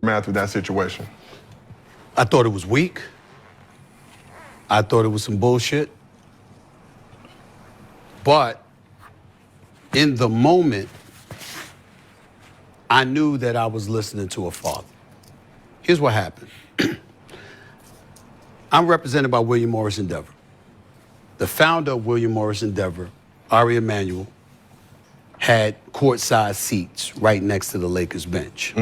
man through that situation? I thought it was weak. I thought it was some bullshit. But in the moment, I knew that I was listening to a father. Here's what happened. I'm represented by William Morris Endeavor. The founder of William Morris Endeavor, Ari Emanuel, had courtside seats right next to the Lakers bench.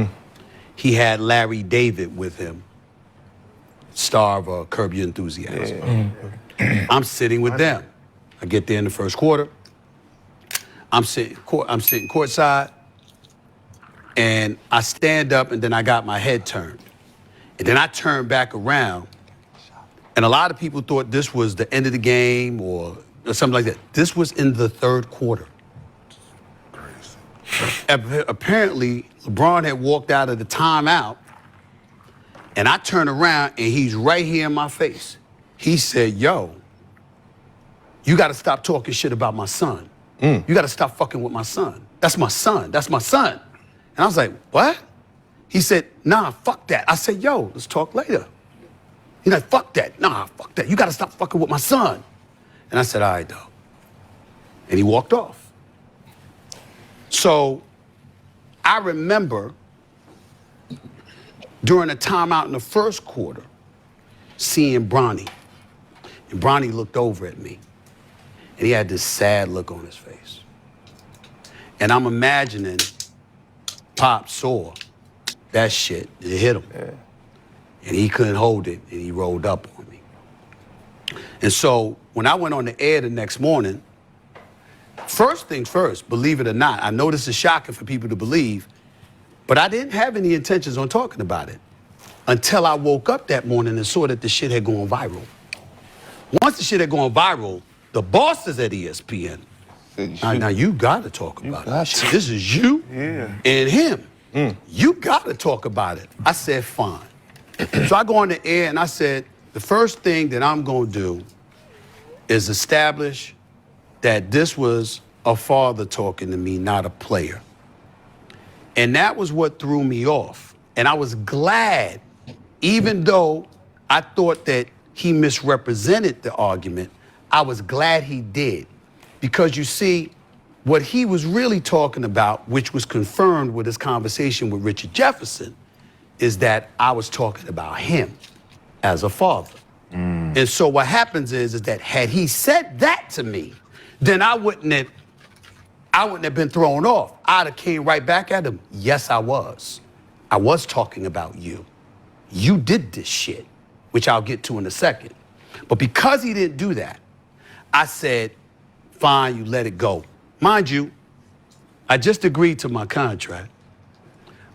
He had Larry David with him, star of Curb Your Enthusiasm. I'm sitting with them. I get there in the first quarter. I'm sitting courtside, and I stand up, and then I got my head turned. And then I turned back around, and a lot of people thought this was the end of the game or something like that. This was in the third quarter. Apparently, LeBron had walked out of the timeout, and I turn around, and he's right here in my face. He said, yo, you got to stop talking shit about my son. You got to stop fucking with my son. That's my son. That's my son. And I was like, what? He said, nah, fuck that. I said, yo, let's talk later. He's like, fuck that. Nah, fuck that. You got to stop fucking with my son. And I said, all right, though. And he walked off. So I remember during a timeout in the first quarter, seeing Bronny. And Bronny looked over at me. And he had this sad look on his face. And I'm imagining Pop saw that shit. It hit him. Yeah. And he couldn't hold it, and he rolled up on me. And so when I went on the air the next morning, first things first, believe it or not, I know this is shocking for people to believe, but I didn't have any intentions on talking about it until I woke up that morning and saw that the shit had gone viral. Once the shit had gone viral, the bosses at ESPN, now you gotta talk about it. This is you and him. You gotta talk about it. I said, fine. So I go on the air and I said, the first thing that I'm gonna do is establish that this was a father talking to me, not a player. And that was what threw me off. And I was glad, even though I thought that he misrepresented the argument, I was glad he did. Because you see, what he was really talking about, which was confirmed with his conversation with Richard Jefferson, is that I was talking about him as a father. And so what happens is that had he said that to me, then I wouldn't have been thrown off. I'd have came right back at him. Yes, I was. I was talking about you. You did this shit, which I'll get to in a second. But because he didn't do that, I said, fine, you let it go. Mind you, I just agreed to my contract.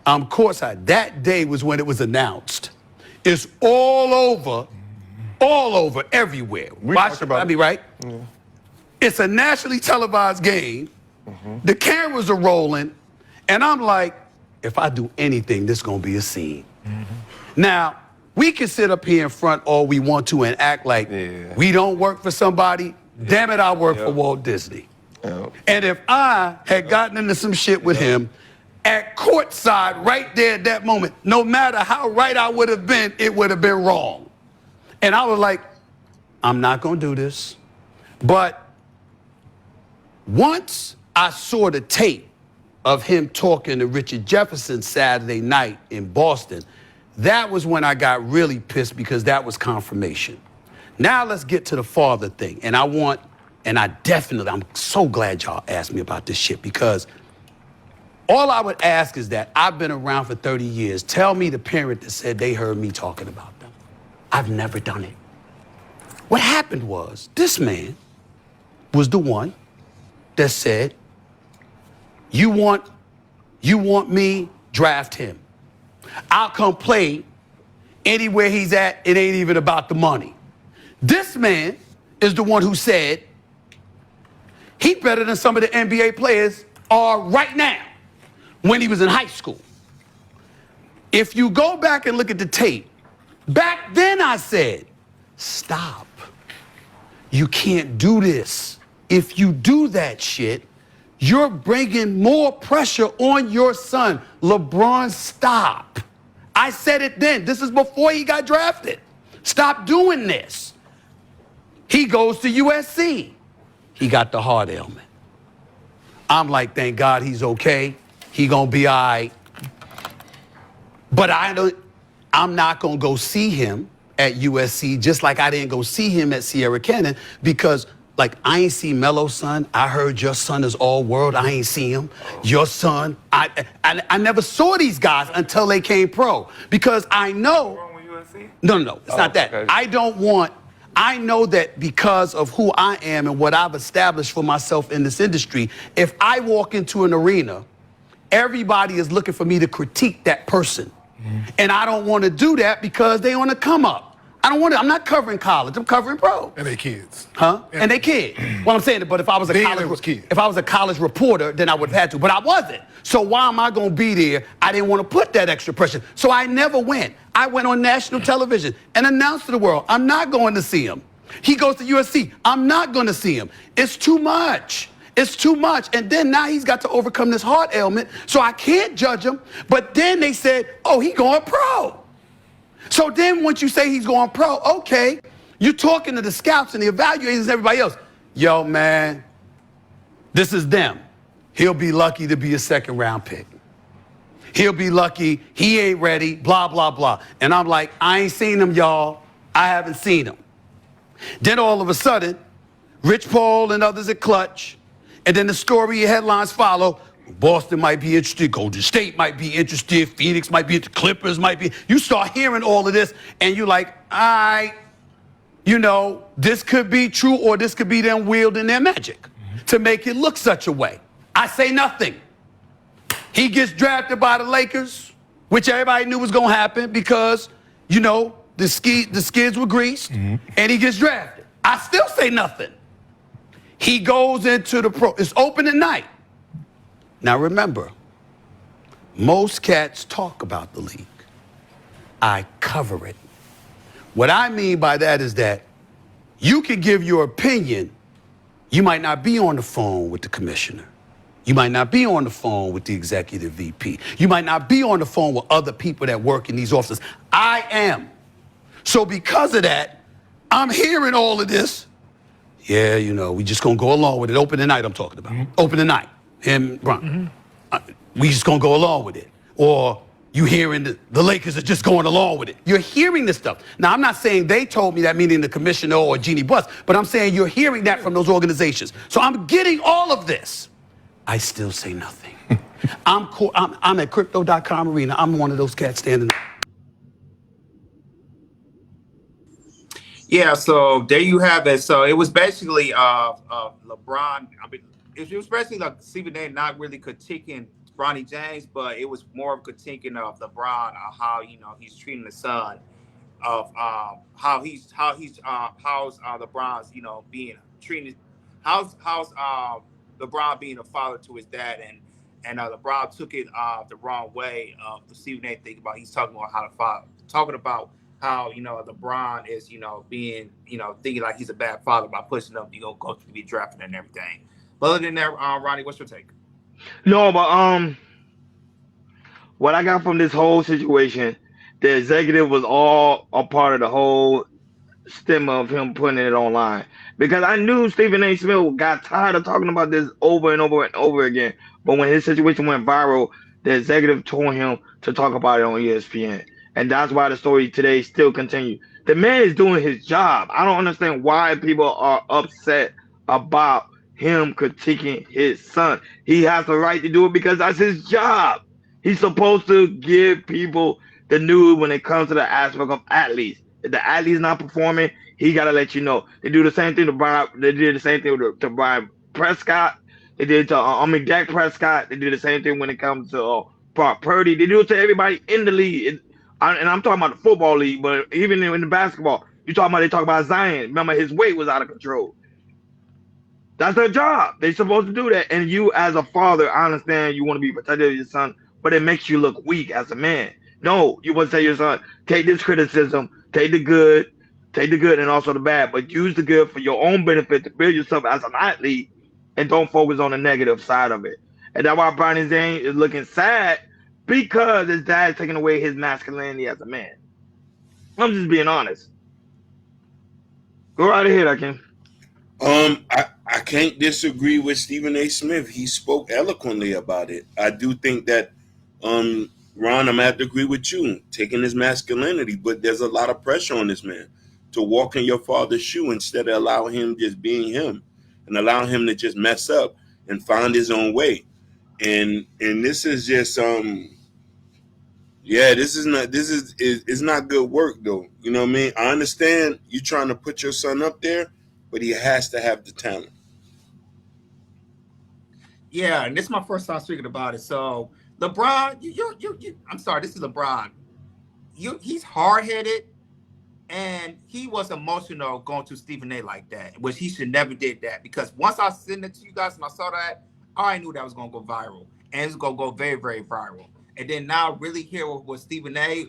Courtside. That day was when it was announced. It's all over, everywhere. We talked about it. Right? Yeah. It's a nationally televised game. The cameras are rolling, and I'm like, if I do anything, this is gonna be a scene. Now, we can sit up here in front all we want to and act like we don't work for somebody. Damn it, I work for Walt Disney. And if I had gotten into some shit with him at courtside right there at that moment, no matter how right I would have been, it would have been wrong. And I was like, I'm not gonna do this. But once I saw the tape of him talking to Richard Jefferson Saturday night in Boston, that was when I got really pissed because that was confirmation. Now let's get to the father thing. And I'm so glad y'all asked me about this shit because all I would ask is that I've been around for 30 years. Tell me the parent that said they heard me talking about them. I've never done it. What happened was this man was the one that said, you want me, draft him. I'll come play anywhere he's at. It ain't even about the money. This man is the one who said he's better than some of the NBA players are right now when he was in high school. If you go back and look at the tape, back then I said, stop. You can't do this. If you do that shit, you're bringing more pressure on your son. LeBron, stop. I said it then. This is before he got drafted. Stop doing this. He goes to USC. He got the heart ailment. I'm like, thank God he's okay. He gonna be all right. But I'm not gonna go see him at USC, just like I didn't go see him at Sierra Canyon, because like I ain't see Melo's son. I heard your son is all world. I ain't see him. Your son, I never saw these guys until they came pro, because I know. Wrong with USC? No, it's not that. Okay. I know that because of who I am and what I've established for myself in this industry, if I walk into an arena, everybody is looking for me to critique that person. And I don't want to do that because they want to come up. I'm not covering college. I'm covering pro. And they kids. Huh? And they kids. Well, I'm saying, but if I was a college reporter, then I would have had to. But I wasn't. So why am I going to be there? I didn't want to put that extra pressure. So I never went. I went on national television and announced to the world, I'm not going to see him. He goes to USC. I'm not going to see him. It's too much. It's too much. And then now he's got to overcome this heart ailment, so I can't judge him. But then they said, oh, he going pro. So then once you say he's going pro, okay, you're talking to the scouts and the evaluators and everybody else. Yo, man, this is them. He'll be lucky to be a second-round pick. He'll be lucky. He ain't ready, blah, blah, blah. And I'm like, I ain't seen him, y'all. I haven't seen him. Then all of a sudden, Rich Paul and others at Clutch, and then the story headlines follow. Boston might be interested, Golden State might be interested, Phoenix might be interested, Clippers might be. You start hearing all of this, and you're like, all right, this could be true, or this could be them wielding their magic to make it look such a way. I say nothing. He gets drafted by the Lakers, which everybody knew was going to happen because, the skids were greased, and he gets drafted. I still say nothing. He goes into the pro. It's opening night. Now remember, most cats talk about the league. I cover it. What I mean by that is that you can give your opinion. You might not be on the phone with the commissioner. You might not be on the phone with the executive VP. You might not be on the phone with other people that work in these offices. I am. So because of that, I'm hearing all of this. Yeah, we just gonna go along with it. Open the night I'm talking about. Open the night. Him, Bron. We just gonna go along with it. Or you hearing the Lakers are just going along with it. You're hearing this stuff. Now, I'm not saying they told me that, meaning the commissioner or Jeannie Buss, but I'm saying you're hearing that from those organizations. So I'm getting all of this. I still say nothing. I'm at crypto.com arena. I'm one of those cats standing up. Yeah, so there you have it. So it was basically LeBron. It was basically like Stephen A. not really critiquing Bronny James, but it was more of critiquing of LeBron, how he's treating the son, of how's LeBron's being treated, how's LeBron being a father to his dad, and LeBron took it the wrong way. The Stephen A. thing about he's talking about how to father, talking about how LeBron is being thinking like he's a bad father by pushing him to go to be drafted and everything. But other than that, Ronnie, what's your take? No, but what I got from this whole situation, the executive was all a part of the whole stem of him putting it online, because I knew Stephen A. Smith got tired of talking about this over and over and over again. But when his situation went viral, the executive told him to talk about it on ESPN, and that's why the story today still continues. The man is doing his job. I don't understand why people are upset about him critiquing his son. He has the right to do it because that's his job. He's supposed to give people the news when it comes to the aspect of athletes. If the athlete's not performing, he got to let you know. They do the same thing to Brian. They did the same thing to Brian Prescott. They did to Dak Prescott. They do the same thing when it comes to Brock Purdy. They do it to everybody in the league. And I'm talking about the football league, but even in the basketball, they talk about Zion. Remember, his weight was out of control. That's their job. They're supposed to do that. And you, as a father, I understand you want to be protective of your son, but it makes you look weak as a man. No, you want to tell your son, take this criticism, take the good, and also the bad, but use the good for your own benefit to build yourself as an athlete, and don't focus on the negative side of it. And that's why Bronny James is looking sad, because his dad's taking away his masculinity as a man. I'm just being honest. Go right ahead, I can. I can't disagree with Stephen A. Smith. He spoke eloquently about it. I do think that, Ron, I'm gonna have to agree with you, taking his masculinity, but there's a lot of pressure on this man to walk in your father's shoe instead of allowing him just being him and allowing him to just mess up and find his own way. And this is just yeah, it's not good work though. You know what I mean? I understand you trying to put your son up there, but he has to have the talent. Yeah, and this is my first time speaking about it. So LeBron, I'm sorry, this is LeBron. He's hard headed, and he was emotional going to Stephen A. like that, which he should never did that, because once I sent it to you guys and I saw that, I already knew that was gonna go viral, and it's gonna go very, very viral. And then now really hear what Stephen A.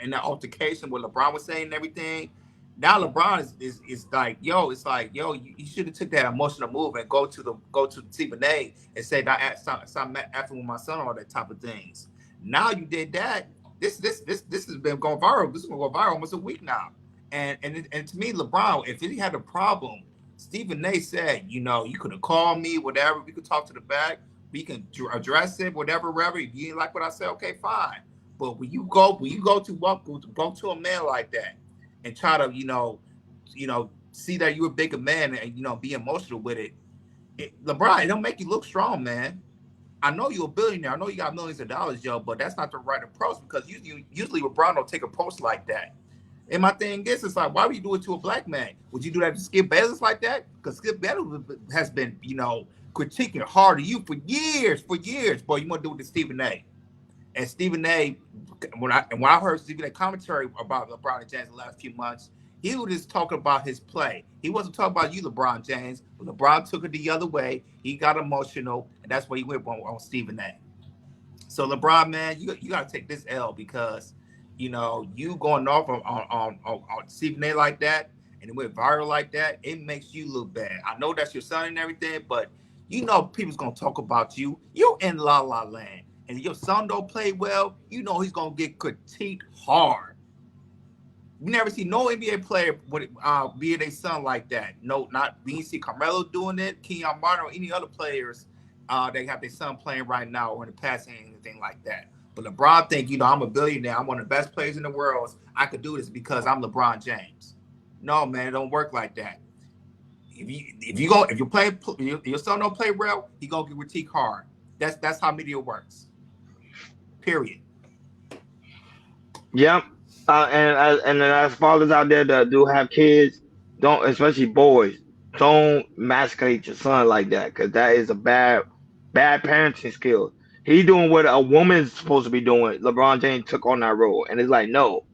in the altercation, what LeBron was saying and everything. Now LeBron is like, yo, it's like, yo, you should have took that emotional move and go to Stephen A. and say, stop acting with my son, all that type of things. Now you did that. This has been going viral. This is gonna go viral almost a week now. And to me, LeBron, if he had a problem, Stephen A. said, you could have called me, whatever. We could talk to the back. We can address it, whatever, wherever. If you didn't like what I said, okay, fine. But when you go to a man like that and try to, see that you're a bigger man and be emotional with LeBron, it don't make you look strong, man. I know you're a billionaire. I know you got millions of dollars, Joe, but that's not the right approach, because usually LeBron don't take a approach like that. And my thing is, it's like, why would you do it to a black man? Would you do that to Skip Bayless like that? Because Skip Bayless has been, critiquing hard of you for years. Boy, you want to do it to Stephen A. And Stephen A. When I heard Stephen A. commentary about LeBron and James the last few months, he was just talking about his play. He wasn't talking about you, LeBron James. But LeBron took it the other way. He got emotional, and that's where he went on Stephen A. So LeBron, man, you got to take this L, because you going off on Stephen A. like that, and it went viral like that. It makes you look bad. I know that's your son and everything, but people's gonna talk about you. You're in La La Land, and your son don't play well. He's gonna get critiqued hard. We never see no NBA player being a son like that. No, not we didn't see Carmelo doing it, Kenyon Martin, or any other players they have their son playing right now, or in the past, anything like that. But LeBron think, I'm a billionaire. I'm one of the best players in the world. I could do this because I'm LeBron James. No, man, it don't work like that. If you play, your son don't play well, he gonna get critiqued hard. That's how media works. Period. Yep. And as fathers out there that do have kids, don't, especially boys, don't masquerade your son like that, because that is a bad parenting skill. He's doing what a woman's supposed to be doing. LeBron James took on that role, and it's like, no,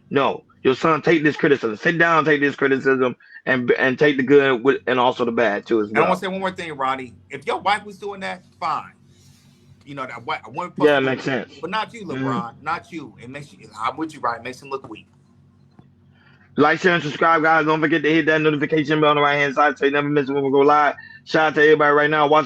your son, take this criticism, sit down, take this criticism, and take the good and also the bad too as And I want well. to say one more thing, Ronnie. If your wife was doing that, fine. That one Yeah, supposed it to do makes it, sense. but not you, Mhm. LeBron. Not you. It makes you. I'm with you, right? It makes him look weak. Like, share, and subscribe, guys. Don't forget to hit that notification bell on the right hand side so you never miss when we go live. Shout out to everybody right now watching